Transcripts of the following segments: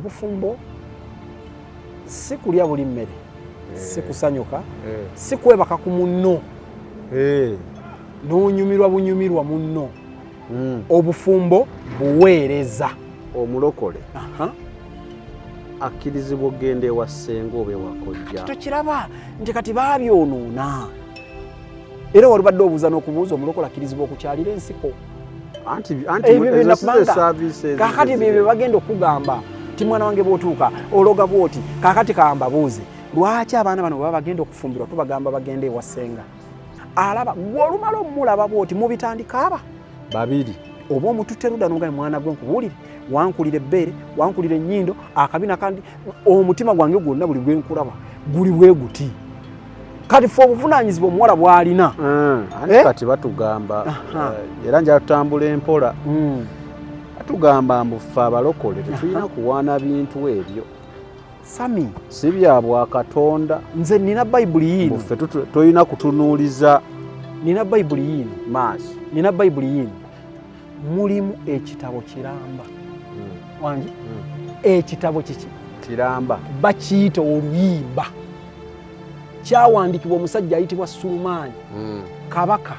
obufumbo si kulya buli mmere si kusanyuka si kwebaka ku munno n'onyumirwa bunyumirwa munno obufumbo buweereza omulokole akkirizibwa ogenda ewa ssenga oba ewakojja tokiraba nti kati baabyonoona era wali badde obuuza n'okubuuza omulokole akkirizibwa okukyalira ensiko kakati bye bagenda okugamba ti mwana wange bw'otuuka ologa bw'oti kakati kamba buuze lwaki abaana bano baba bagenda okufumbirwa tubagamba bagenda ewa ssenga alaba gwe olumala omulaba bw'oti mubitandika aba babiri oba omututte ludda n'ogaye mwana gwe nkubuulire wankulira ebbeere wankulira ennyindo akabina kandi omutima gwange gwonna buli gwe nkulaba guli bwe guti kati fe obuvunaanyizibwa omuwala bw'alina kati batugamba era njala tutambula empola batugamba mbu ffe abalokole tetulina kuwaana bintu ebyo sami si bya bwakatonda nze nina bayibuli yiino ffe tolina kutunuuliza nina bayibuli yiino maaso nina bayibuli yiino mulimu ekitabo kiramba wange ekitabo kiki kiramba bakiyita oluyimba kyawandiikibwa omusajja ayitibwa Sulumaani kabaka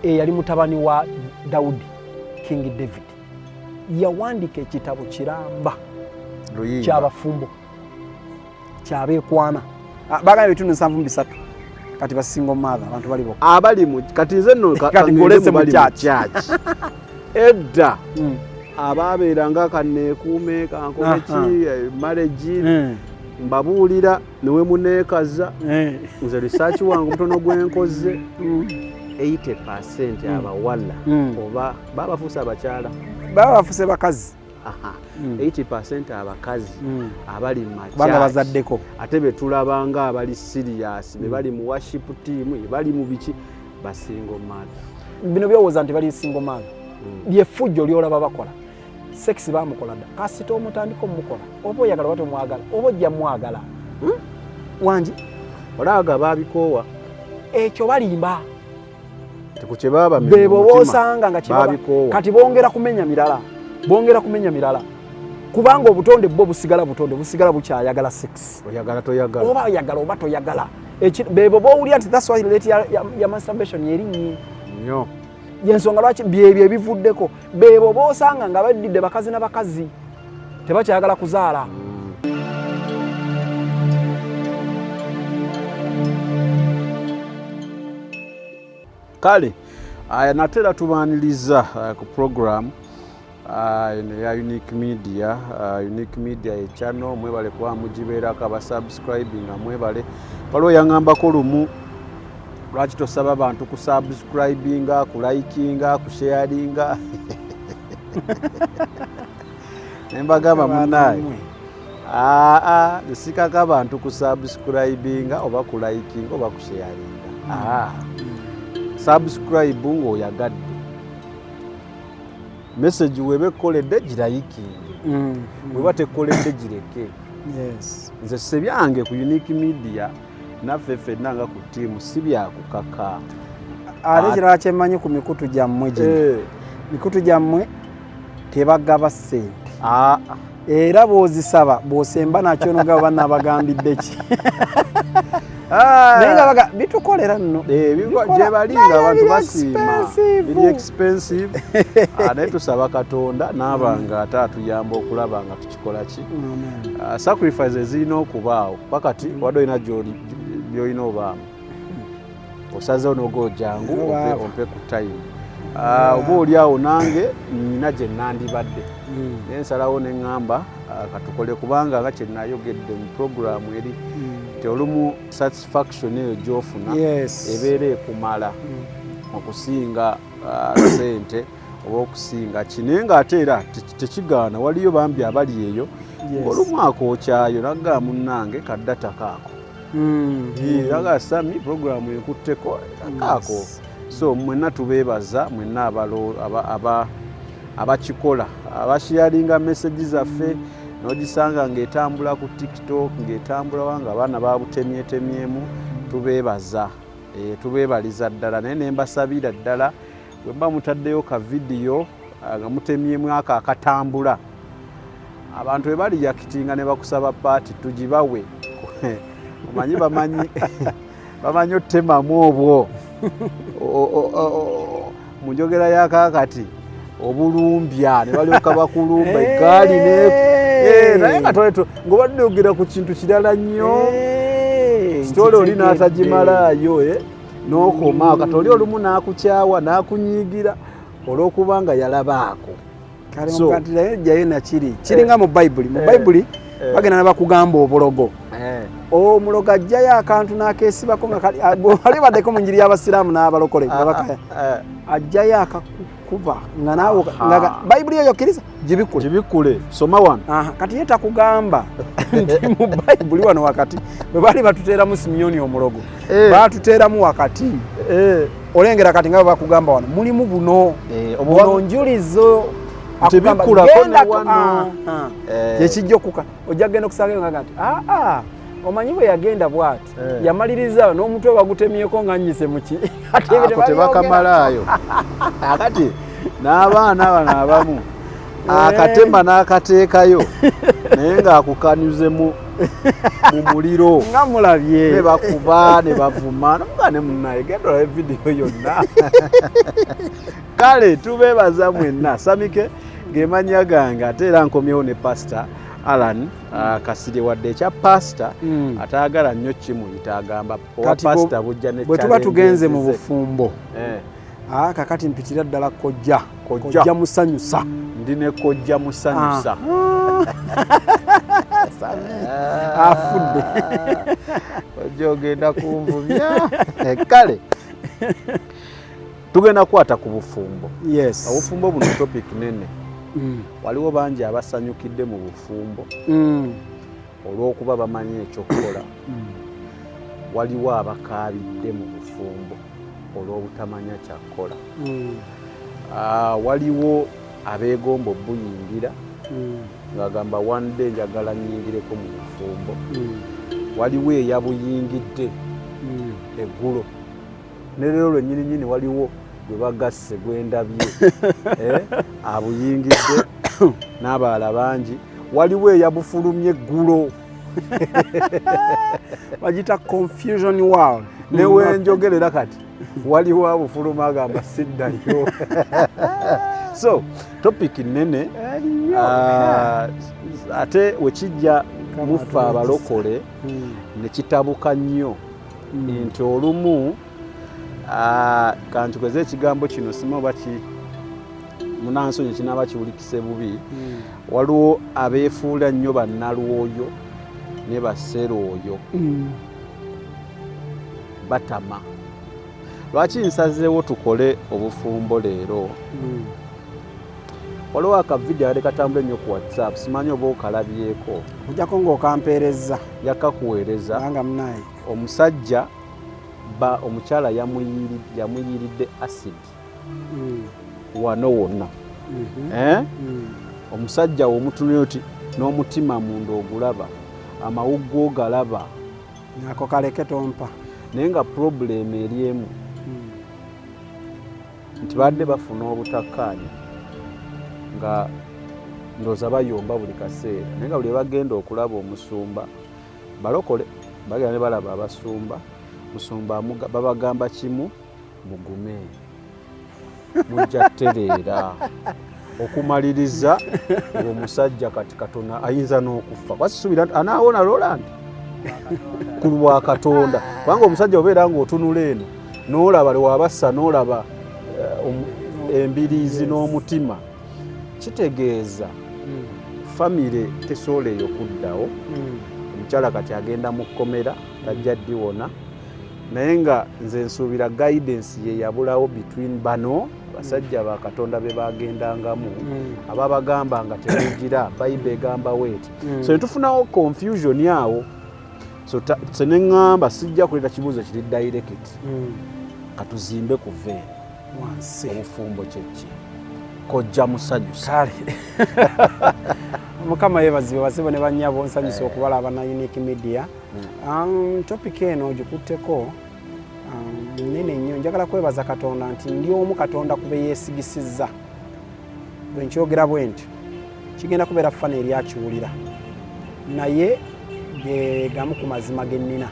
eyali mutabani wa Dawudi King David yawandiika ekitabo kiramba kyabafumbo kyabeekwana bagamba ebitundu 7 kati basingo mother abantu bali bokka abali mu kati nze nno kati golese mu church edda ababeeranga kaneekuume kankomeki marriage mbabuulira newe muneekaza nze research wange omutono gwenkoze 80% abawala oba babafuuse abakyala babafuuse bakazi 80% abakazi abali mu banga bazaddeko ate betulabanga abali serious bali mu worship team bali mu biki basingo mother bino byowooza nti bali singo mother lyefujjo lyolaba bakola sex bamukola dda kasita omutandika omukola oba oyagala oba tomwagala oba ojja mwagala wangi olaaga babikoowa ekyo balimba tekukye baba bebo boosanga nga kibaba kati bongera kumenya mirala kubanga obutonde bwo busigala bukyayagala sex oyagala toyagala oba oyagala oba toyagala bebo bowulira nti that's why rate ya masturbation yerinyi nnyo yensonga lwaki byebyo ebivuddeko bebo boosanga nga baddidde bakazi n'abakazi tebakyayagala kuzaala kale natera tubaaniriza ku program ya Unique Media channel mwebale kwa mugibeerako abasubscribinga mwebale palo yangambako lumu lwaki tosaba abantu kusubscribinga kulikinga kusharinga nembagamba munaye nesikako abantu kusubscribinga oba kulikinga oba kusharinga subscribe ng'oyagadde message webe koledde girayikinge weba tekoledde gireke nze sebyange ku Unique Media naffe ffenna nga ku ttiimu si byakukaka ate kirala kyemmanyi ku mikutu gyammwe gino mikutu gyammwe tebagaba ssente era bw'ozisaba bw'osemba nakyo noga bana abagambidde ki naye nga baga bitukolera nno gye balinga abantu basiima biri expensive naye tusaba Katonda n'abanga ate atuyamba okulaba nga tukikola ki sacrifices zirina okubaawo pakati wadde olina byolina obaamu osazeewo n'oga jangu ompe ku time oba oliawo nange nina gye nandibadde naye nsalawo ne ŋŋamba katukole kubanga nga kye nayogedde mu programu eri olumu satisfaction eyo gy'ofuna ebeera ekumala okusinga sente oba okusinga kinaye ng'ate era tekigaana waliyo bambi abali eyo olumu akookyayo nagamba munnange kaddata kaako naga sami programu ekutteko kaako so mwenna tubeebaza mwenna abakikola abasharinga message zaffe nogisanga ng'etambula ku TikTok ng'etambula wanga abaana babutemyetemyemu tubeebaza tubeebaliza ddala naye ne mbasabira ddala bwe mba mutaddeyo ka vidiyo nga mutemyemu ako akatambula abantu bwe bali yakitinga ne bakusaba paati tugibawe omanyi bamanyi otemamu obwo mu njogera yakakati obulumbya ne balyoka bakulumba egaali naye nga ng'obadde ogera ku kintu kirala nnyo sitole oli n'atagimalayo n'okoma kati oli olumu n'akukyawa n'akunyiigira olw'okuba nga yalabaako jayo nakiri kiringa mu bayibuli bagenda ne bakugamba obulogo omulogo ajjayo akantu n'akeesibako nga ali baddeko mu njiri y'abasiraamu n'abalokole ajjayo akakuba nga naawe bayibuli eyo kkiriza gibikule soma wano kati ye takugamba nti mu bayibuli wano wakati bwe baali batuteeramu Simyoni omulogo baatuteeramu wakati olengera kati nga bwe bakugamba wano mulimu buno njulizo tebikulako ne wano kyekijja okuka ojja kgenda okusagayo nga nti omanyi bwe yagenda bw'ati yamaliriza n'omutwe bagutemyeko nga nnyise muki tebakamalayo akati n'abaana bano abamu akatema n'akateekayo naye ng'akukanyuze mu muliro nga mulabye ne bakuba ne bavuma nga ne munnaye genda olabe vidiyo yonna kale tubeebaza mwenna Samike gemanya gange ate era nkomyewo ne pasita Alan Kasirye wadde ekya pasita ataagala nnyo kimuyita agamba owa pasita bujja ne bwe tuba tugenze mu bufumbo kakati mpitira ddala kojja musanyusa ndi ne kojja musanyusa afudde ojja ogenda kunvumya kale tugenda kukwata ku bufumbo obufumbo buno topic nene waliwo bangi abasanyukidde mu bufumbo olw'okuba bamanyi ekyokukola waliwo abakaabidde mu bufumbo olw'obutamanya kyakukola waliwo abeegomba obuyingira ng'agamba one day njagala nnyingireko mu bufumbo waliwo eyabuyingidde eggulo ne leero lwennyininyini waliwo gwe bagasse gwendabye abuyingidde n'abalala bangi waliwo eyabufulumye eggulo bagita confusion world newenjogerera kati waliwo abufuluma agamba siddayo so topic nene ate wekijja mufe abalokole nekitabuka nnyo nti olumu kantukweze ekigambo kino sima oba munansonyi kinaaba kiwulikise bubi waliwo abeefuula nnyo bannalwoyo ne baserooyo batama lwaki nsazeewo tukole obufumbo leero waliwo akavidiyo ali katambula ennyo ku WhatsApp simanyi oba okalabyeko ojjako ng'okampeereza yakakuweereza anga munaye omusajja omukyala yamuyiiridde acid wano wonna omusajja womutunira oti n'omutima munda ogulaba amawuggo ogalaba ako kaleke tompa naye nga purobulemu eri emu nti badde bafuna obutakkaanya nga ndowooza bayomba buli kaseera naye nga buli bagenda okulaba omusumba balokole bagenda ne balaba abasumba musumba babagamba kimu mugume mujja tereera okumaliriza omusajja kati Katonda ayinza n'okufa wasisuubira anaawona Roland ku lwa Katonda kubanga omusajja obeera ng'otunula eno n'olaba lwabassa n'olaba embiriizi n'omutima kitegeeza famire tesooleeyo kuddawo omukyala kati agenda mu kkomera tajja ddiwona naye nga nze nsuubira guidance ye yabulawo between bano basajja ba Katonda be bagendangamu ababagamba nga temugira Bayibuli egamba weeti so netufunawo confusion awo so neŋŋamba sijja kuleeta kibuuzo kiri direct katuzimbe ku veeni wansi obufumbo kyeki kojja musanyusa kale Mukama yeebazibwe basibo ne bannyabo nsanyusa okubalaba na Unique Media. Topic eno ogikutteko nene nnyo, njagala kwebaza Katonda nti ndi omu Katonda kube yeesigisizza bwe nkyogera bwe nti kigenda kubeera fana eri akiwulira naye ge gamu ku mazima ge nnina.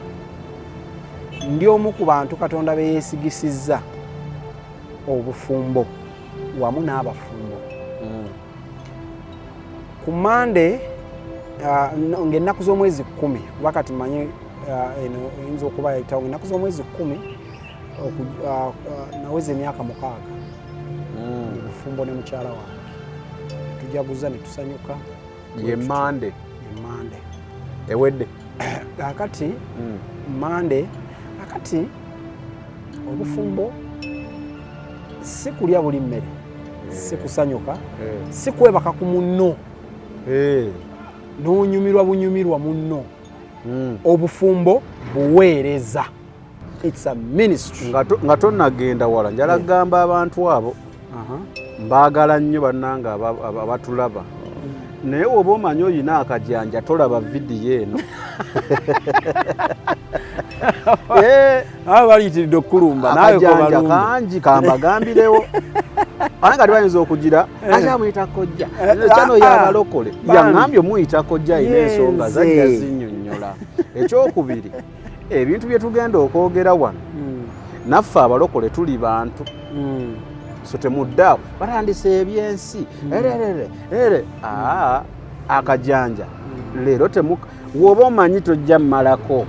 Ndi omu ku bantu Katonda be yeesigisizza obufumbo wamu n'abafumbo. Ku Mande ng'ennaku z'omwezi 10 kuba kati mmanyi eno eyinza okuba yayitawo ng'ennaku z'omwezi 10 naweza emyaka 6 obufumbo ne mukyala wange tujaguza ne tusanyuka. Ye Mande ewedde kakati Mande kakati obufumbo si kulya buli mmere si kusanyuka si kwebaka ku munno n'onyumirwa bunyumirwa munno. Obufumbo buweereza. It's a ministry. Nga tonnagenda wala njala gamba abantu abo mbaagala nnyo bannange abatulaba naye oba omanyi oyina akajanja tolaba vidiyo eno. Abo baliyitiridde okulumba nawe akajanja kangi kambagambirewo ate nga tebayinza okugira ate amuyita kojja kyano y'abalokole yaŋŋambye omuyita kojja ayina ensonga zajja zinnyonnyola. Ekyokubiri ebintu bye tugenda okwogera wano naffe abalokole tuli bantu so temuddaawo batandise ebyensi akajanja leero woba omanyi tojja mmalako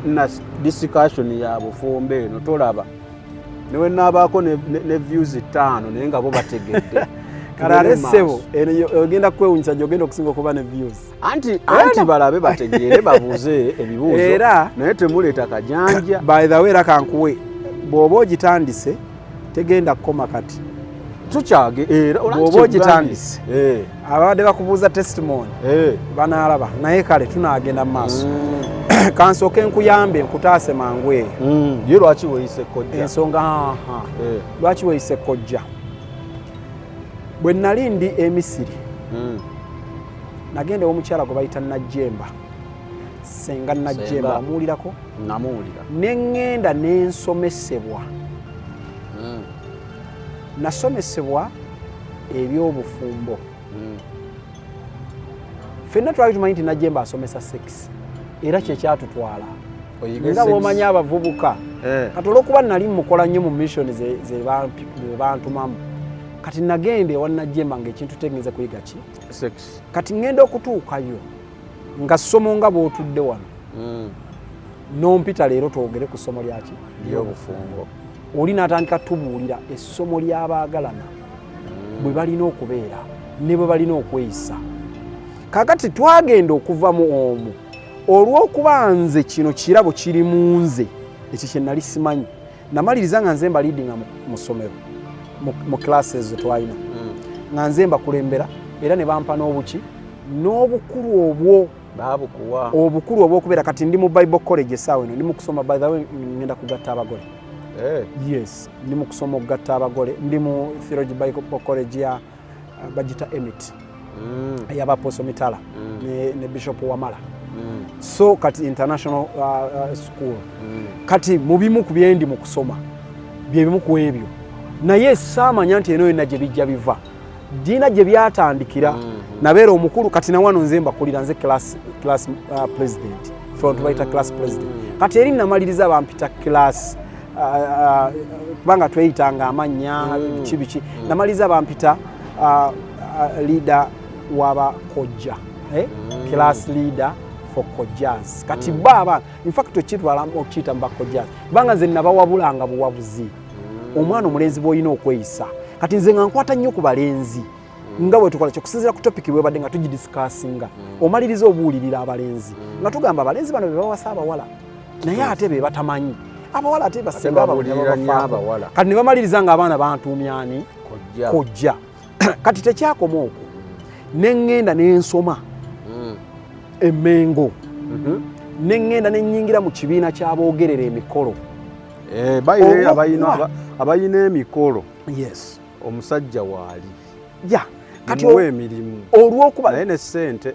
na discussion ya bufumbo eno tolaba newe naabaako ne views 5 naye nga bo bategedde kalale ssebo ogenda kwewunyisa gy'ogenda okusinga okuba ne views anti balabe bategeere babuuze ebibuuzo naye temuleeta kajanja. By the way era kankuwe bw'oba ogitandise tegenda kukoma kati tukyage era bw'oba ogitandise ababadde bakubuuza testimony banaalaba naye kale tunaagenda mu maaso. Kansooke nkuyambe nkutaase mangu eyo. Ye lwaki weeyise kojja? Ensonga lwaki weeyise kojja? Bwe nali ndi Emisiri nagenda omukyala gwe bayita Najjemba senga Najjemba amuwulirako namuwulira ne ŋŋenda n'ensomesebwa. Nasomesebwa ebyobufumbo. Ffenna twali tumanyi nti Najjemba asomesa sex era kyekyatutwala nga bw'omanyi abavubuka kati olw'okuba nali mukola nnyo mu mission ze bantumamu kati nagenda ewa Najjemba ng'ekintu tegeeza kuyiga ki sex. Kati ngenda okutuukayo nga ssomo nga bw'otudde wano n'ompita leero twogere ku ssomo lyaki ly'obufumbo. Oli n'atandika tubuulira essomo ly'abaagalana bwe balina okubeera ne bwe balina okweyisa. Kakati twagenda okuva mu omu olw'okuba nze kino kirabo kiri mu nze ekyo kye nali simanyi namaliriza nga nze mba leading mu ssomero mu classes ze twalina nga nze mbakulembera era ne bampa n'obuki n'obukulu obwo baabukuwa obukulu obw'okubeera kati ndi mu Bible College essaawa eno ndi mu kusoma by the way ngenda kugatta abagole. Yes ndi mu kusoma okugatta abagole ndi mu Theology Bible College ya bagita Emit ey'Abaposo Mitala ne Bishop Wamala. So kati international school kati mu bimu ku byendi mu kusoma bye bimu ku ebyo naye saamanya nti eno yonna gye bijja biva dina gye byatandikira nabeera omukulu kati na wano nze mbakulira nze class president front bayita class president kati eri namaliriza bampita class kubanga tweyitanga amannya biki namaliriza bampita leader w'abakojja class leader for kojjas kati baba in fact okitwala okiyita mbakojjas kubanga nze nabawabulanga buwabuzi omwana omulenzi bw'olina okweyisa kati nze nga nkwata nnyo ku balenzi nga bwe tukola kyokusinziira ku topiki webadde nga tugidisikasinga omaliriza obuwulirira abalenzi nga tugamba abalenzi bano be bawasa abawala naye ate be batamanyi abawala ate basinga abawala kati ne bamaliriza nga abaana bantuumyani kojja kati tekyakoma okwo ne ŋŋenda n'ensoma Emmengo ne ŋŋenda ne nnyingira mu kibiina ky'aboogerera emikolo abayina emikolo. Yes omusajja waali kati emirimu olw'okuba naye ne ssente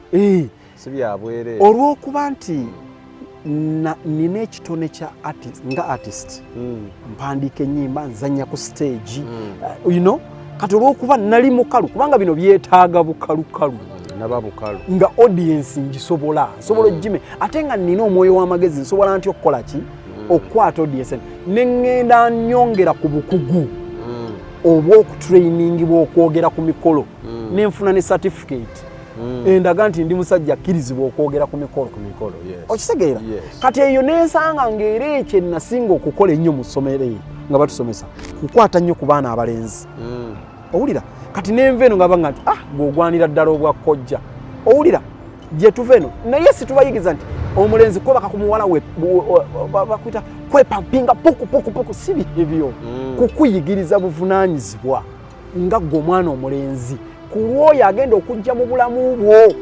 si byabwere olw'okuba nti nina ekitone kya nga artist mpandiika ennyimba nzannya ku stage kati olw'okuba nali mukalu kubanga bino byetaaga bukalukalu naba bukalu nga audience ngisobola nsobola ojime ate nga nina omwoyo w'amagezi nsobola ntyo okukola ki okukwata audience neŋŋenda nnyongera ku bukugu obw'okutraining bw'okwogera ku mikolo nenfuna ne certificate endaga nti ndi musajja akkirizibwa okwogera ku mikolo okitegeera kati eyo nensanga ng'era ekyo nasinga okukola ennyo mu ssomero eyo nga batusomesa kukwata nnyo ku baana abalenzi owulira kati nenva eno nga banga nti bw'ogwanira ddala obwa kkojja owulira gye tuva eno naye situbayigiza nti omulenzi kwebaka ku muwala we bakwita kwepampinga puku si ebyo kukuyigiriza buvunaanyizibwa nga ggwe omwana omulenzi ku lwoyo agenda okujja mu bulamu bwo.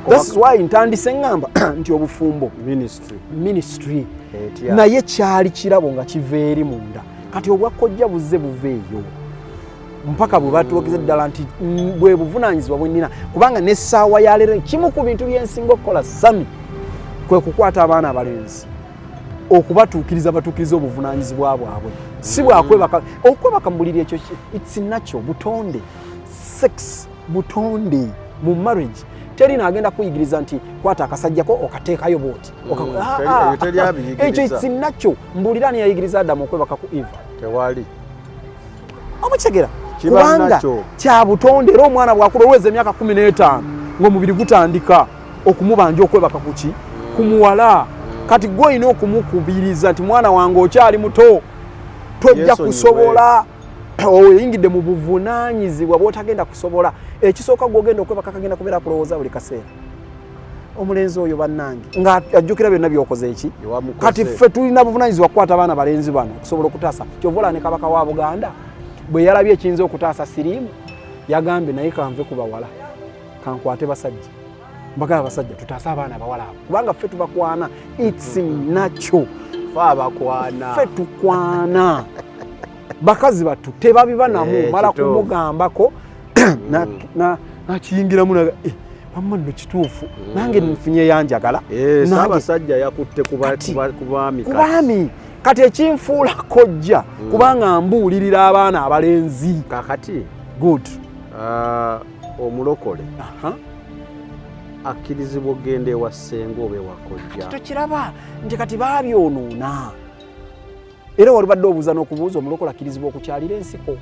That's why ntandise ngamba nti obufumbo ministry naye kyali kirabo nga kiva eri munda kati obwakkojja buzze buveeyo mpaka bwe batuwogeza ddala nti bwe buvunaanyizibwa bwe nnina kubanga n'essaawa ya leero kimu ku bintu byensinga okukola sami kwe kukwata abaana abalenzi okubatuukiriza batuukiriza obuvunaanyizibwa bwabwe si bwakwebaka okwebaka mu buliri ekyo it's natural butonde sex butonde mu marriage teri naagenda kuyigiriza nti kwata akasajjako okateekayo bwoti ekyo it's natural mbulirani yayigiriza Adamu okwebaka ku Eva tewali omukyegera kubanga kya butonde era omwana bwakula olweza emyaka 15 ng'omubiri gutandika okumubanja okwebaka kuki kumuwala kati gwe olina okumukubiriza nti mwana wange okyali muto tojja kusobola oyingidde mu buvunaanyizibwa bw'otagenda kusobola ekisooka gw'ogenda okwebaka kagenda kubeera kulowooza buli kaseera omulenzi oyo bannange nga ajjukira byonna byokoze eki kati ffe tulina buvunaanyizibwa kukwata abaana balenzi bano okusobola okutaasa kyova ne kabaka wa Buganda bwe yalabye ekiyinza okutaasa siriimu yagambye naye kanve ku bawala kankwate basajja mbagala basajja tutaasa abaana abawala abo kubanga ffe tubakwana it's natural ffe tukwana bakazi batu tebabibanamu mala kumugambako nakiyingiramu naga mama nno kituufu nange nfunye yanjagala abasajja yakutte kubaami kati ekinfuula kojja kubanga mbuulirira abaana abalenzi kakati good omulokole akkirizibwa ogenda ewa ssenga oba ewa kojja tokiraba nti kati baabyonoona era wali badde obuuza n'okubuuza omulokole akkirizibwa okukyalira ensiko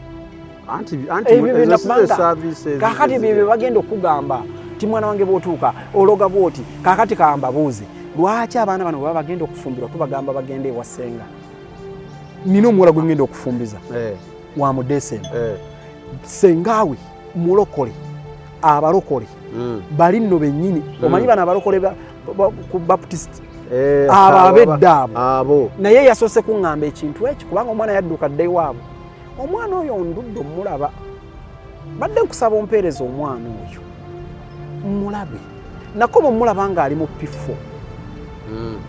kakati bye bagenda okugamba ti mwana wange bw'otuuka ologa bw'oti kakati kamba buuze lwaki abaana bano baba bagenda okufumbirwa tubagamba bagenda ewa ssenga nina omuwala gwe ngenda okufumbiza wa mu December sengaawe mulokole abalokole bali nno bennyini omanyi bano abalokole ku Baptist abo ab'edda abo naye yasoose kuŋŋamba ekintu ekyo kubanga omwana yadduka dda ewaabwe omwana oyo ndudde omulaba badde nkusaba ompeereza omwana oyo mulabe nakoma omulaba ng'ali mu P4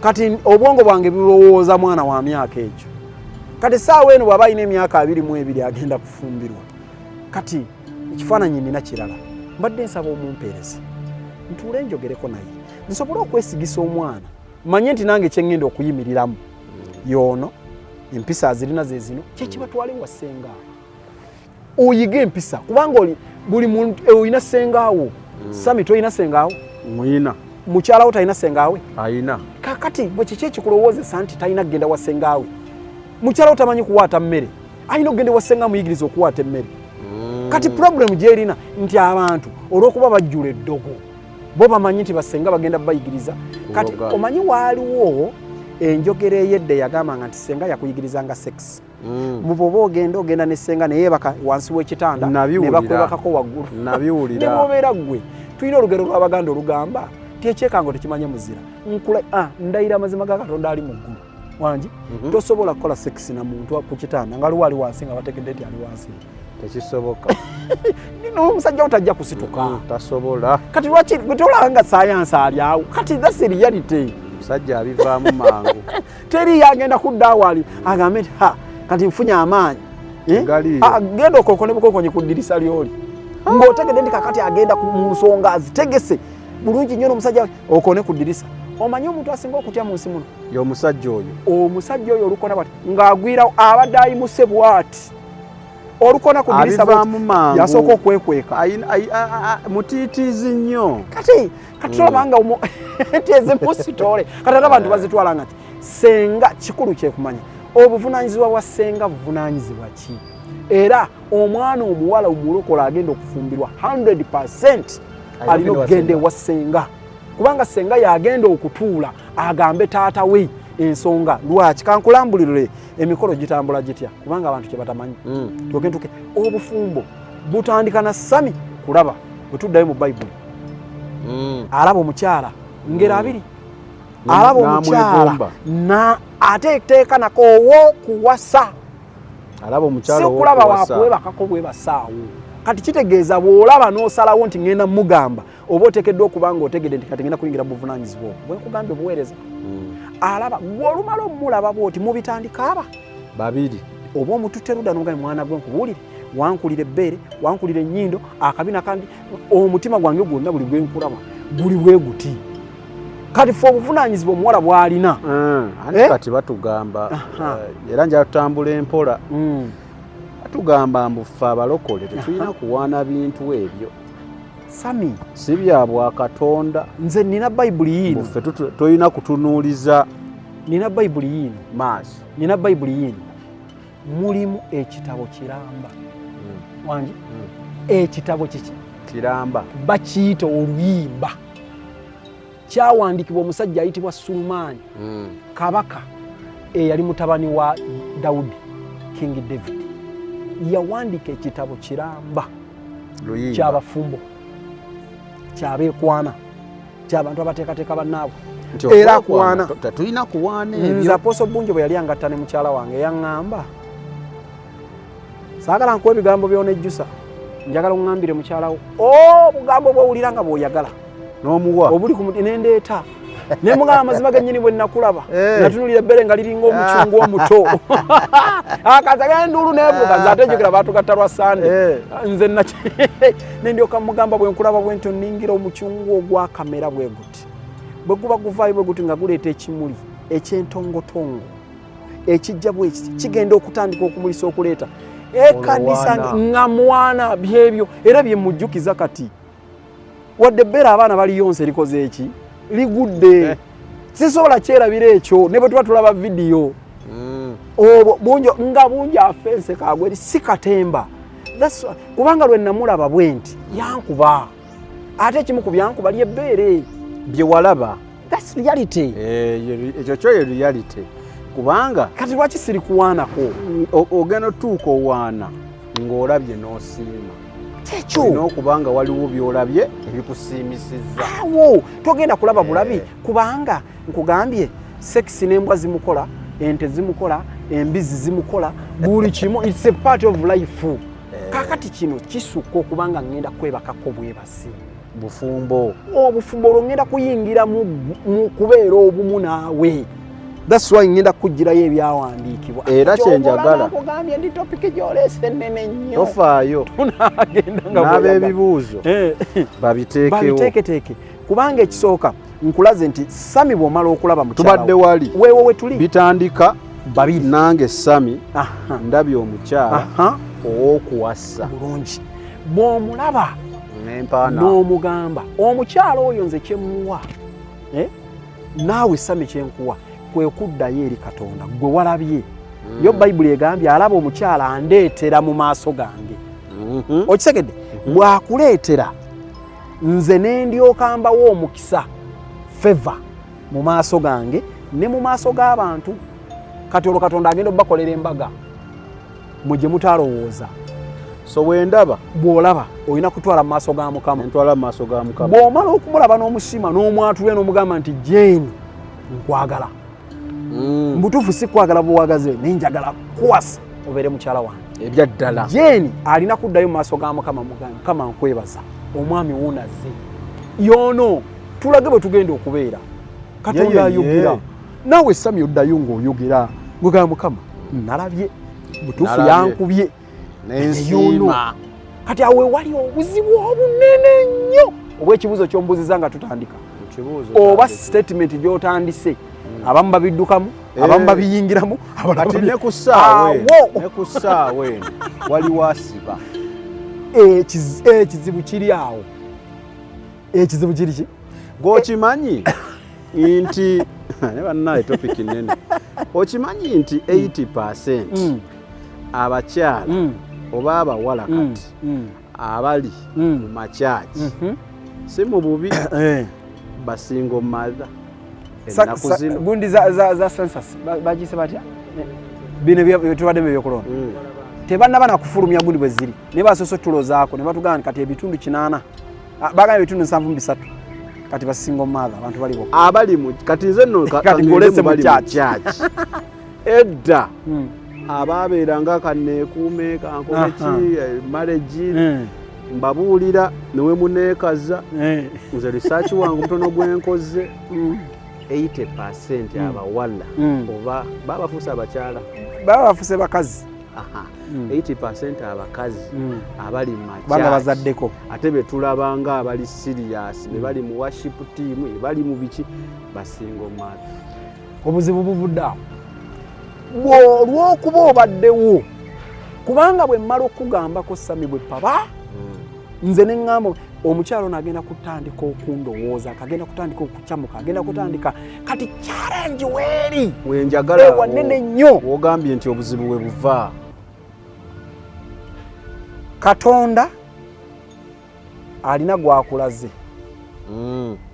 kati obwongo bwange bulowooza mwana wa myaka egyo kati saawa eno bw'aba alina emyaka 22 agenda kufumbirwa kati ekifaananyi nina kirala mbadde nsaba omumpeereze ntuule njogereko naye nsobole okwesigisa omwana manye nti nange kyengenda okuyimiriramu yoono empisa azirina ze zino kyekibatwale wa ssenga oyiga empisa kubanga buli muntu olina ssengaawo sami toyina ssengaawo muyina mukyalawo talina ssengaawe ayina kakati bwe kiki ekikulowoozesa nti talina kugenda wa ssengaawe mukyalawo tamanyi kuwaata mmere alina okugenda wa ssenga muyigiriza okuwaata emmere kati problem gyerina nti abantu olw'okuba bajjula eddogo bo bamanyi nti bassenga bagenda bayigiriza kati omanyi waaliwo enjogera ey'edda yagambanga nti ssenga yakuyigirizanga sex muboba ogenda ne ssenga neyeebaka wansi w'ekitanda ne bakwebakako waggulu ne bobeera ggwe tulina olugero lw'Abaganda olugamba ti ekyekango tekimanya muzira ndayira amazima ga Katonda ali mu ggulu wangi tosobola kukola sex na muntu ku kitanda nga luwali wansi nga bategedde nti ali wansi tekisoboka n'omusajja otajja kusituka tasobola kati lwaki tolanga sayansi ali awo kati that's reality musajja abivaamu mangu teri yagenda kudda awali agambe nti kati nfunye amaanyi genda okokone bukokonye ku ddirisa lyoli ng'otegedde nti kakati agenda mu nsonga azitegese bulungi nnyo n'omusajja okone ku ddirisa omanyi omuntu asinga okutya mu nsi muno y'omusajja oyo omusajja oyo olukona bwati ng'agwirawo abadde ayimuse bwati olukona ku dirisa yasooka okwekweka mutiitiizi nnyo kati tolabanga nti ezimu sitole kati ate abantu bazitwala nga ti senga kikulu kyekumanya obuvunaanyizibwa bwa senga buvunaanyizibwa ki era omwana omuwala omulokola agenda okufumbirwa 100% alina okugenda ewa senga kubanga senga yagenda okutuula agambe taata we ensonga lwaki kankulambulire emikolo gitambula gitya kubanga abantu kye batamanyi tukentuke obufumbo butandika na Sami kulaba bwetuddayo mu Bayibuli alaba omukyala ngero abiri alaba omukyala na ateeka nako ow'okuwasa alaba omukyala kulaba wakuwebakako bwebasaawo kati kitegeeza bw'olaba n'osalawo nti ngenda mugamba oba oteekeddwa okuba nga otegedde nti kati ngenda kuyingira mu buvunaanyizibwa obwo bwenkugambye obuweereza alaba gw'olumala omulaba bw'oti mubitandika aba babiri oba omututte ludda n'omugambe mwana gwe nkubuulire wankulira ebbeere wankulira ennyindo akabina kandi omutima gwange gwonna buli gwenkulaba buli bwe guti kati fe obuvunaanyizibwa omuwala bw'alina anti kati batugamba era njala tutambula empola batugamba mbufe abalokole tetulina kuwaana bintu ebyo Sami si bya Bwakatonda nze nina Bayibuli yino mbufe tolina kutunuuliza nina Bayibuli yino maaso nina Bayibuli yino mulimu ekitabo kiramba wange ekitabo kiki kiramba bakiyita oluyimba kyawandiikibwa omusajja ayitibwa Sulemaani kabaka eyali mutabani wa Dawudi King David yawandiika ekitabo kiramba kyabafumbo kyabeekwana kyabantu abateekateeka bannaabwe era akwana tetulina kuwaana nze Apostle Bunjo bwe yali angatta ne mukyala wange yaŋŋamba saagala nkuwa ebigambo by'onejjusa njagala oŋŋambire mukyalawo obugambo bw'owulira nga bw'oyagala n'omuwa obuli ku muti nendeeta ne mugamba amazima gennyini bwe nakulaba natunulira ebbere nga liringa omucungu omuto akaza genduulu neevuga nze ate njogera baatugatta lwa Sande nze nendyoka mugamba bwe nkulaba bwe nti onningira omucungu ogwakamera bwe guti bwe guba guvaayo bwe guti nga guleeta ekimuli ekyentongotongo ekijja bwe kigenda okutandika okumulisa okuleeta ekanisa nga mwana byebyo era bye mujjukiza kati wadde ebbere abaana baliyonse likoze eki ligudde sisobola kyerabira ekyo ne bwe tuba tulaba vidiyo obwo bunjo nga bunjo afense kagweri si katemba kubanga lwe namulaba bwe nti yankuba ate ekimu ku byankuba lyebbeere bye walaba that's reality ekyo kyo ye reality kubanga kati lwaki siri kuwaanako ogenda otuuka owaana ng'olabye n'osiima n'okubanga waliwo byolabye ebikusiimisizza awo togenda kulaba bulabi kubanga nkugambye sekisi n'embwa zimukola ente zimukola embizi zimukola buli kimu it's a part of life kakati kino kisukka okubanga ngenda kwebakako bwebasi bufumbo obufumbo olwo ngenda kuyingira mu kubeera obumu naawe that's why ngenda kugirayo ebyawandiikibwa era kyenjagala nkugambye ndi topiki gy'oleese ennene nnyo tofaayo n'ab'ebibuuzo babiteeketeeke kubanga ekisooka nkulaze nti Sami bw'omala okulaba mukyala tubadde wali weewo we tuli bitandika babiri nange Sami ndabye omukyala ow'okuwasa bulungi bw'omulaba n'empaana n'omugamba omukyala oyo nze kyemuwa naawe Sami kyenkuwa kwe kuddayo eri Katonda gwe walabye yo Bayibuli egambye alaba omukyala andeetera mu maaso gange okitegedde bw'akuleetera nze ne ndyoka mbawo omukisa favor mu maaso gange ne mu maaso g'abantu kati olwo Katonda agenda obakolera embaga mu gye mutalowooza so bw'endaba bw'olaba olina kutwala mu maaso ga Mukama ntwala mu maaso ga Mukama bw'omala okumulaba n'omusiima n'omwatulira n'omugamba nti Jane nkwagala mbutuufu si kwagala buwagaze nenjagala kuwasa obeere mukyala wange ebyaddala Jane alina kuddayo mu maaso ga Mukama mugambe Mukama nkwebaza omwami wuunaze yono tulage bwe tugenda okubeera Katonda ayogera naawe Sami oddayo ng'oyogera ng'ogamba Mukama nalabye butuufu yankubye n'ensiima kati awe wali obuzibu obunene nnyo obw'ekibuuzo ky'ombuuziza nga tutandika oba statement gy'otandise abamu babiddukamu abamu babiyingiramu kati ne ku ssaawe waliwo asiba. Ekizibu kiri awo. Ekizibu kiri ki? Ng'okimanyi nti ne bannaye topiki nnene. Okimanyi nti 80% abakyala oba abawala kati abali mu makyaki si mu bubi basingo mother. Gundi za census bagise batya bino byetubadde byokulonda tebanaba nakufulumya gundi bwe ziri ne basoso tulozaako ne batugana kati ebitundu 8 bagana ebitundu 7 kati basingo mother abantu balibo abali mu kati nze nno kati golese mu kyaki edda ababeeranga kaneekuume kankomeki marriage mbabuulira newe muneekaza nze research wange mutono gwenkoze 80% abawala oba babafuuse abakyala babafuse bakazi 80% abakazi abali mu banga bazaddeko ate betulabanga abali serious bali mu worship team bali mu biki basingo mother. Obuzibu buvuddeawo olw'okuba obaddewo kubanga bwe mmala okugambako Sami bwe paba nze ne ŋŋamba omukyalo n'agenda kutandika okundowooza akagenda kutandika okukyamuka agenda kutandika kati challenge weeri wenjagala wanene nnyo wogambye nti obuzibu we buva Katonda alina gwakulaze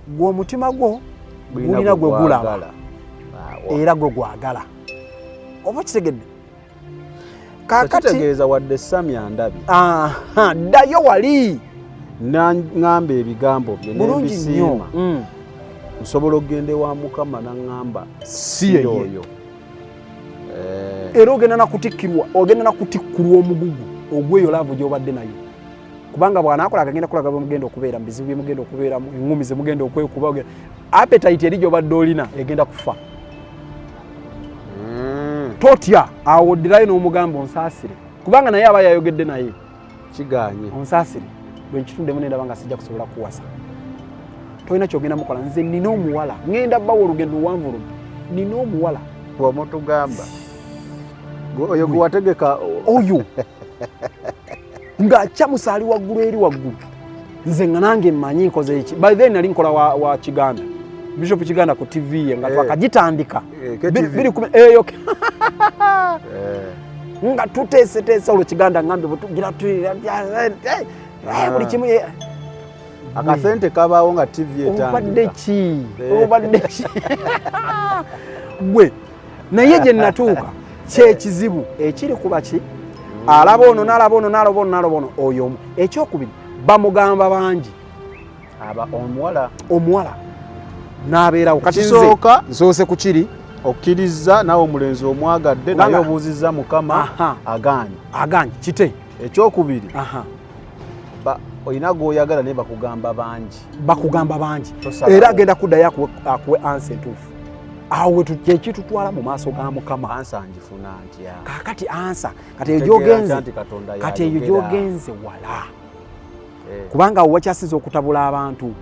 gwe omutima gwo gulina gwe gulaba era gwe gwagala oba kitegedde kakitegeeza wadde Sami andabye ddayo wali naŋŋamba ebigambo bye n'ebisiima nsobola okugenda ewa Mukama naŋŋamba si oyo era ogenda nakutikkulwa omugugu ogweyo laavu gy'obadde nayo kubanga bw'anaakola akagenda kulaga bemugenda okubeera mu bizibu byemugenda okubeeramu eŋŋumi zemugenda okwekuba appetite eri gy'obadde olina egenda kufa totya awo oddirayo n'omugamba onsaasire kubanga naye aba yayogedde naye kiganye onsaasire bwe nkituddemu nendaba nga sijja kusobola kuwasa tolina kyogenda mukola nze nina omuwala ŋŋenda bbawo olugendo luwanvu lumu nina omuwala wamutugamba oyo gwe wategeka oyo ng'akya musaali waggulu eri waggulu nze nga nange mmanyi nkoze eki by then nali nkola wa Kiganda Bishop Kiganda ku TV ye nga twakagitandika biri eyo nga tuteeseteese olwo Kiganda ngambe butugira buli kimu akasente kabaawo nga TV etandika obadde ki gwe naye gye natuuka kyekizibu ekiri kuba ki alaba ono n'alaba ono n'alaba ono n'alaba ono oyo omu ekyokubiri bamugamba bangi omuwala n'abeerawo kati nsoose ku kiri okkiriza nawe omulenzi omwagadde naye obuuzizza Mukama agaanye kite ekyokubiri olina gw'oyagala naye bakugamba bangi era agenda kuddayo akuwe ansa entuufu awo kyekitutwala mu maaso ga Mukama ansa ngifuna ntya kakati ansa kati eyo gyogenze wala kubanga awo wakyasinza okutabula abantu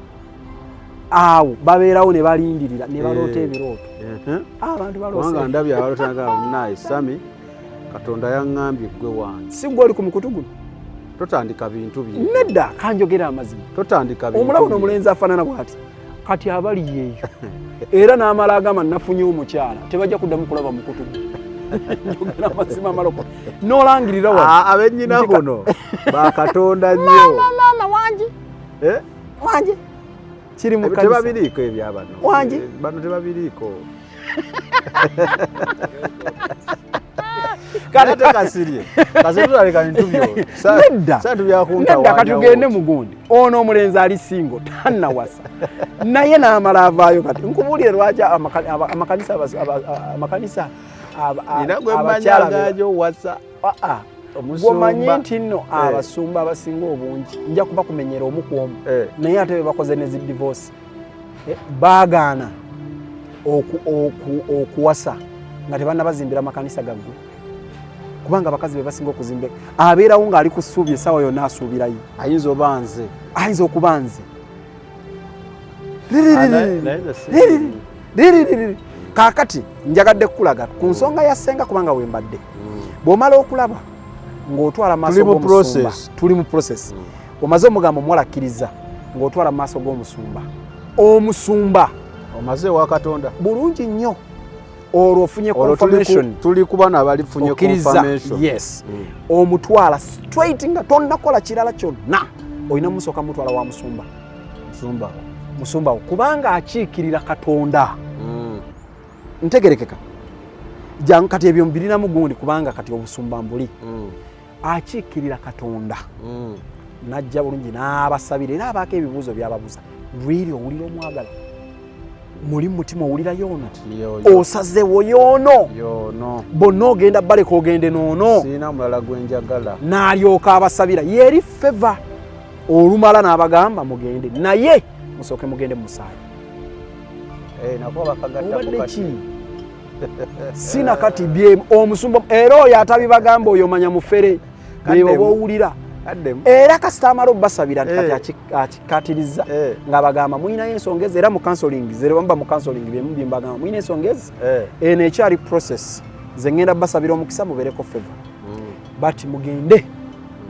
awo babeerawo ne balindirira ne baloota ebirooto abantu baloosa ndabye abalootanga naye Sami Katonda yaŋŋambye ggwe wange si gwe oli ku mukutu guno totandika bintu bye nedda kanjogera amazima totandika bintu omulabo n'omulenzi afaanana bw'ati kati abali yeeyo era n'amala agamba nafunye omukyala tebajja kuddamu kulaba mukutu njogera amazima amaloko n'olangirira wano abennyina bono bakatonda nnyo wangi kiri mu kanisa tebabiriiko ebyabano wangi bano tebabiriiko kati kasirye kasituleka bintu byo nedda katugende mugundi ono omulenzi ali singo tannawasa naye n'amala avaayo kati nkubuulire lwaki amakanisa gwomanyi nti nno abasumba abasinga obungi nja kuba kumenyera omu ku omu naye ate be bakoze ne zidivorce baagaana okuwasa nga tebannabazimbira amakanisa gaggwe kubanga abakazi be basinga okuzimba abeerawo ng'ali ku ssuubi essaawa yonna asuubirayo ayinza okuba nze Kaakati njagadde kukulaga ku nsonga ya ssenga kubanga wembadde. Bw'omala okulaba ng'otwala maaso g'omusumba. Tuli mu process. Omaze omugamba omuwala akkiriza ng'otwala maaso g'omusumba. Omusumba omaze wa Katonda bulungi nnyo. Olwo ofunye confirmation. Tuli kuba n'abalifunye confirmation. Yes. Omutwala straight nga tonnakola kirala kyonna. Olina musooka mutwala wa musumba. Musumba kubanga akiikirira Katonda. Ntegerekeka. Jangu kati ebyo mbirinamu gundi kubanga kati obusumba mbuli. Akiikirira Katonda. Najja bulungi n'abasabira era abaako ebibuuzo byababuuza. Lwiri owulira omwagala. Muli mutima owulira yoono. Osazeewo yoono. Bonna ogenda baleka ogende noono. Sina mulala gwenjagala. N'alyoka abasabira. Yeri favor. Olumala n'abagamba mugende. Naye musooke mugende mu musaayi. Nako bakagatta kati. Sina kati bye omusumba era oyo atabibagamba oyo manya mufere. Bye owulira. Era kasita amala obbasabira nti kati akikatiriza nga bagamba muyina ensonga ezi era mu counseling zero bamba mu counseling byemu bimbagamba muyina ensonga ezi eno ekyali process ze ngenda basabira omukisa mubereko favor but mugende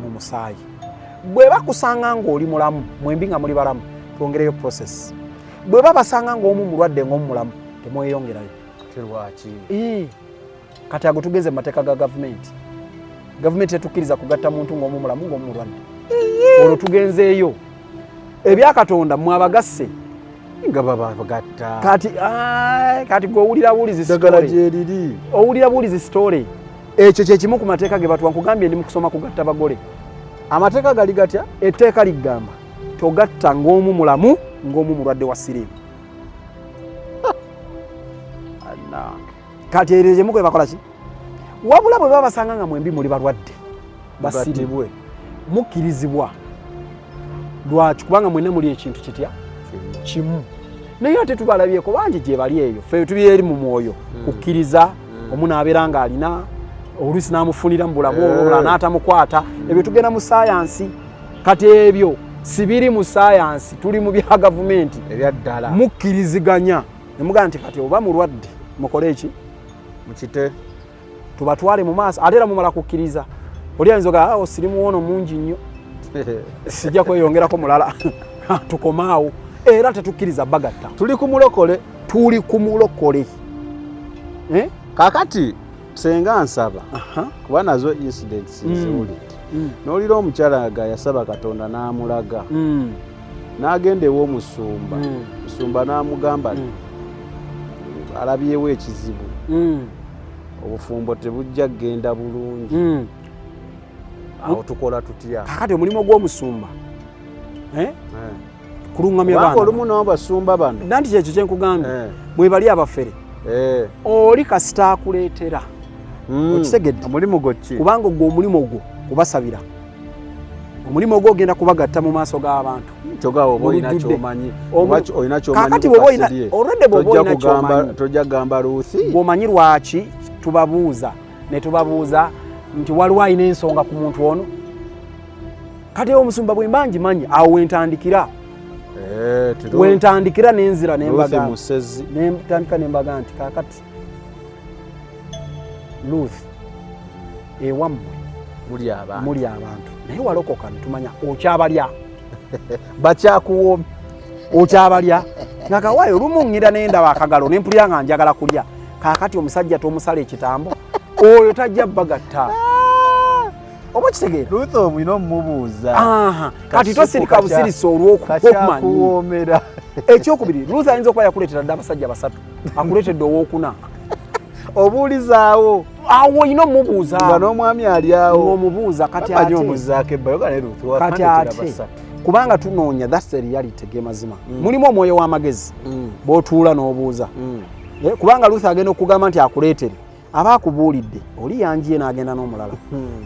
mu musaayi bwe bakusanga ng'oli mulamu mwembi nga muli balamu twongereyo process bwe babasanga ng'omu mulwadde ng'omulamu temweyongerayo kati ago tugeze mu mateeka ga gavumenti etukkiriza kugatta muntu ng'omu mulamu ng'omu mulwadde olwo tugenzeeyo ebya Katonda mwabagasse nga babagatta kati gweowulira buulizi story ekyo kyekimu ku mateeka ge batwa nkugambye ndi mu kusoma kugatta bagole. Amateeka gali gatya? Etteeka ligamba togatta ng'omu mulamu ng'omu mulwadde wa siriimu. Kati eryo gye mukola bakola ki? Wabula bwe babasanga nga mwembi muli balwadde basiribwe mukkirizibwa lwaki kubanga mwenna muli ekintu kitya kimu. Naye ate tubalabyeko bangi gye bali eyo ffe tubyeri mu mwoyo kukkiriza omunaabeera ng'alina oluusi n'amufunira mu bulamu olwo n'atamukwata ebyo tugenda mu saayansi kati ebyo si biri mu saayansi tuli mu bya gavumenti ebyaddala mukkiriziganya ne mugamba nti kati oba mulwadde mukole eki mukite tubatwale mu maaso ate era mumala kukkiriza oli ayinza osirimu wono mungi nnyo sijja kweyongerako mulala tukomaawo era tetukkiriza bagatta tuli ku mulokole kakati senga nsaba kuba nazo incidents ziwulidde n'olira omukyala nga yasaba Katonda n'amulaga n'agenda ew'omusumba musumba n'amugamba alabyewo ekizibu obufumbo tebujja kgenda bulungi awo tukola tutya kakati omulimu gw'omusumba kulungamya baana olumu n'abasumba bano nanti kyekyo kyenkugambye mwe bali abafere oli kasita akuleetera okitegedde omulimu gwo ki kubanga ogwo omulimu ogwo kubasabira omulimu ogwo ogenda kubagatta mu maaso g'abantu kyogawo oba olina kyomanyi kakati olwedde bw'oba olina kyomanyi tojja kugamba Ruuthi bw'omanyi lwaki tubabuuza ne tubabuuza nti waliwo alina ensonga ku muntu ono kati omusumba bwe mba ngimanyi awo wentandikira n'enzira nentandika nembaga nti kakati Ruth ewammwe muli abantu naye walokoka netumanya okyabalya bakyakuwoomya okyabalya nga kawaayo olumuŋŋira nendaba akagalo nempulira nga njagala kulya kakati omusajja tomusala ekitambo oyo tajja bagatta oba kitegeera Ruth omwina omumubuuza kati tosirika busirisa olw'okuwoomera ekyokubiri Ruth ayinza okuba yakuleetera dde abasajja basatu akuleetedde owookuna obuulizaawo awo olina omubuuza nga n'omwami ali awo omubuuza kati ate kubanga tunoonya that's the reality gemazima mulimu omwoyo w'amagezi bw'otuula n'obuuza kubanga Ruth agenda okugamba nti akuleetere aba akubuulidde oli yanjiye n'agenda n'omulala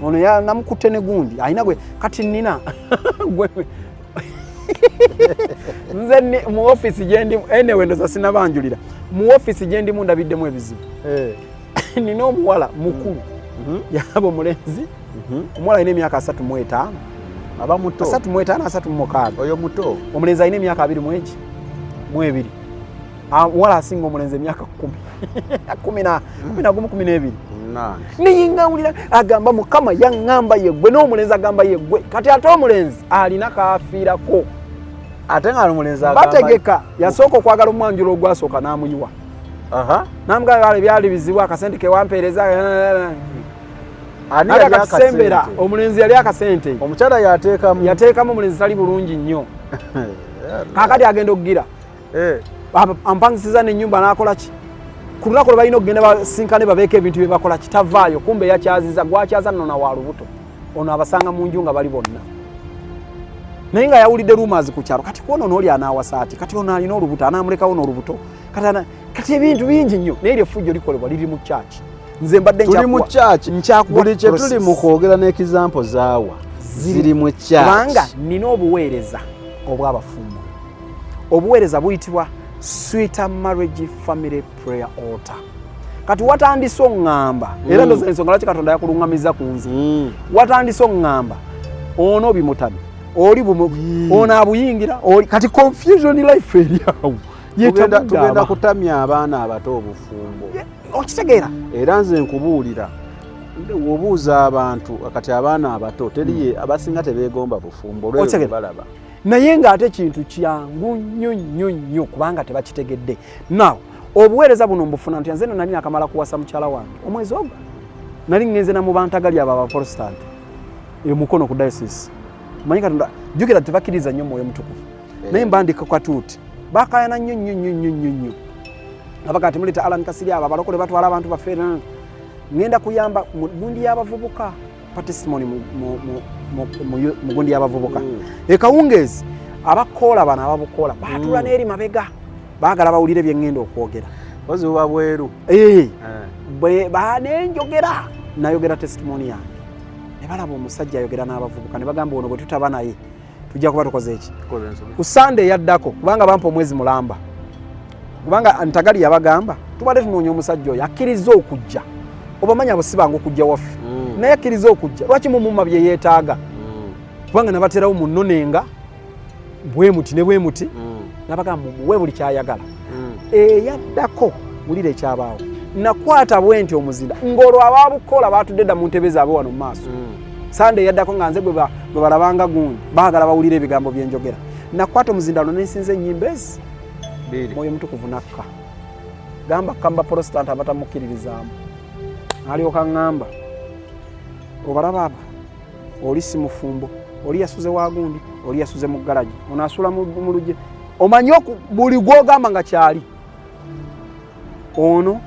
ono namukutte ne gundi alina gwe kati nnina nze mu office gye ndimu enewe ndoza sinabanjulira mu office gye ndimu ndabiddemu ebizibu nina omuwala mukulu yaba omulenzi omuwala alina emyaka 35 aba muto 35 36 oyo muto omulenzi alina emyaka 22 wala asinga omulenzi emyaka 10 12 niyingawulira agamba Mukama yaŋŋamba yeggwe n'omulenzi agamba yeggwe kati ate omulenzi alina kafiirako ate nga omulenzi agamba bategeka yasooka okwagala omwanjula ogwasooka n'amuyiwa n'amugamba byali bizibu akasente kewampeereza akatisembera omulenzi yali akasente omukyala yateekamu omulenzi tali bulungi nnyo kakati agenda okugira ampangisiza n'ennyumba n'akola ki ku lunaku lwe balina okugenda basinkane babeeko ebintu bye bakola kitavaayo kumbe yakyaziza gwakyaza nno na wa lubuto ono abasanga mu nju nga bali bonna naye nga yawulidde rumors ku kyalo kati kuono n'oli anaawasa ati kati ono alina olubuto anaamulekawo n'olubuto kati ebintu bingi nnyo naye lyeffujjo likolebwa liri mu kyaki nze mbadde tuli mu kyaki buli kye tuli mu kwogera n'ekizampo zaawa ziri mu kyaki kubanga nina obuweereza obw'abafumbo obuweereza buyitibwa Sweeter Marriage Family Prayer Altar. Kati watandise oŋŋamba era ndoza ensonga lwaki Katonda yakuluŋŋamiza ku nze watandise oŋŋamba ono bimutani oli ono abuyingira kati confusion life eriawo tugenda kutamya abaana abato obufumbo okitegeera era nze nkubuulira wobuuza abantu kati abaana abato teri abasinga tebeegomba bufumbo olw'ebyo balaba naye ng'ate kintu kyangu nnyo kubanga tebakitegedde naw obuweereza buno mbufuna nti nze nali nakamala kuwasa mukyala wange omwezi ogwo nali ngenze na mu bantagali abo abaprotestant emukono ku diocese manyi Katonda jjukira tebakkiriza nnyo mwoyo mutukuvu naye mbandika kwatuuti bakayana nnyo abakati muleta Alan Kasiri abo abalokole batwala abantu baffe ngenda kuyamba mu gundi y'abavubuka pa testimony mu gundi y'abavubuka ekawungeezi abakoola bano ababukola baatula n'eri mabega baagala bawulire bye ŋŋenda okwogera ozi buba bweru bwe banenjogera nayogera testimony yange ne balaba omusajja ayogera n'abavubuka ne bagamba ono bwe tutaba naye tujja kuba tukoze eki ku Sunday yaddako kubanga bampa omwezi mulamba kubanga Ntagali yabagamba tubadde tunoonya omusajja oyo akkiriza okujja obamanya busibanga okujja waffe naye akkiriza okujja lwaki mumuma bye yeetaaga kubanga nabaterawo munnonenga bwe muti ne bwe muti nabagamba muwe buli kyayagala eyaddako mulira ekyabaawo nakwata bwenti omuzinda ng'olwo abaabukola baatudde dda mu ntebe zaabwe wano mu maaso Sunday yaddako nga nze bwe balabanga gundi baagala bawulire ebigambo bye njogera nakwata omuzinda lwo nensinza ennyimba ezi mwoyo mutukuvu nakka gamba kamba protestant abatamukkiririzaamu alyoka ŋŋamba obalaba aba oli si mufumbo oli yasuze wagundi oli yasuze mu galagi ono asula mu lugye omanyi buli gw'ogamba nga kyali ono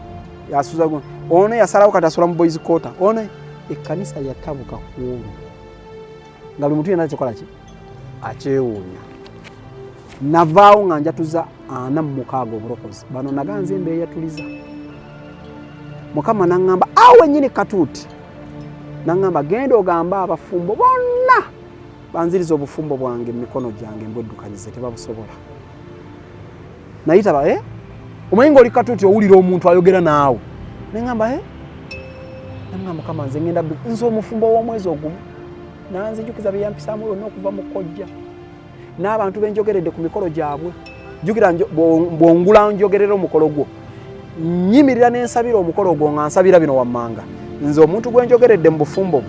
yasuza gundi ono yasalawo kati asula mu boys quarter ono ekkanisa yatabuka ku olwo nga buli muntu yenna kikola ki akyewuunya navaawo nga njatuza 46 obulokozi bano naganze mbeeyatuliza Mukama naŋŋamba awe nnyini katuuti naŋŋamba genda ogamba abafumbo bonna banziriza obufumbo bwange mu mikono gyange mbweddukanyize tebabusobola nayitaba omanyi ng'oli katuuti owulira omuntu ayogera naawe neŋŋamba naŋŋamba Mukama nze ngenda nze omufumbo w'omwezi ogumu nanzijukiza bye yampisaamu yonna okuva mu kkojja n'abantu benjogeredde ku mikolo gyabwe jjukira bw'ongula njogerera omukolo gwo nyimirira n'ensabira omukolo gwo nga nsabira bino wammanga nze omuntu gwe njogeredde mu bufumbo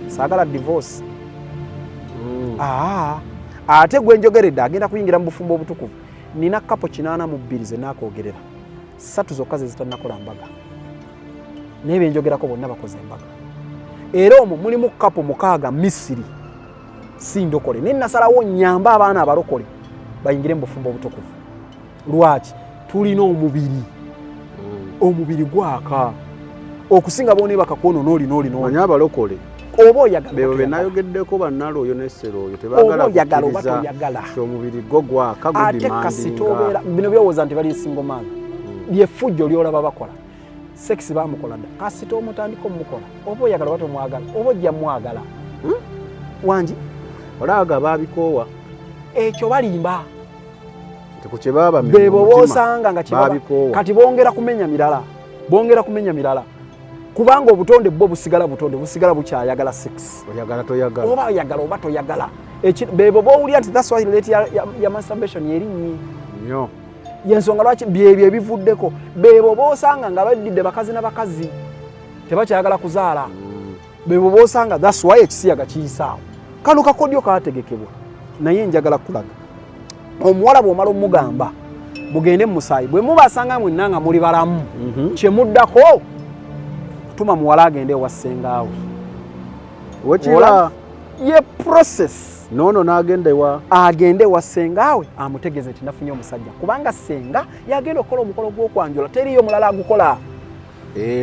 saagala divorce ate gwe njogeredde agenda kuyingira mu bufumbo obutukuvu nina kapo 82 ze nakwogerera 3 zokka ze zitannakola mbaga naye benjogerako bonna bakoze embaga era omwo mulimu kapo 6 Misiri si ndokole naye nasalawo nyamba abaana abalokole bayingire mu bufumbo obutukuvu lwaki tulina omubiri gwaka okusinga boone bakakuono n'oli manyi abalokole oba oyagala bebo benayogeddeko bannalo oyo nessero oyo tebagala oyagala omubiri gwo gwaka ate kasitobeera bino byowooza nti bali single man lyeffujjo lyolaba bakola sex bamukola dda kasita omutandika omukola oba oyagala oba tomwagala oba ojja mwagala wangi olaaga baabikoowa ekyo balimba bebo boosanga nga kati bongera kumenya mirala kubanga obutonde bwo busigala bukyayagala sex oba oyagala oba toyagala bebo bowulira nti that's why rate ya masturbation yeri nnyo yensonga lwaki byebyo ebivuddeko bebo boosanga nga baddidde bakazi n'abakazi tebakyagala kuzaala bebo boosanga that's why ekisiyaga kiyisaawo kano kakodyo kaategekebwa naye njagala kulaga omuwala bw'omala omugamba mugende musaayi bwe mubasanga mwenna nga muli balamu kyemuddako tuma muwala agende ewa ssengaawe wekira ye process nono n'agenda ewa agende ewa ssengaawe amutegeeze nti nafunye omusajja kubanga ssenga yagenda okukola omukolo gw'okwanjula teriyo mulala agukola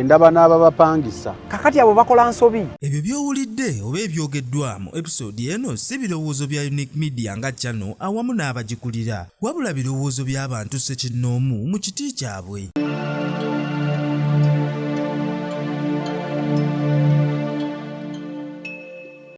ndaba n'aba bapangisa kakati abo bakola nsobi ebyo by'owulidde oba ebyogeddwa mu episode eno si birowoozo bya Unique Media nga channel awamu n'abagikulira wabula birowoozo by'abantu ssekinnoomu mu kiti kyabwe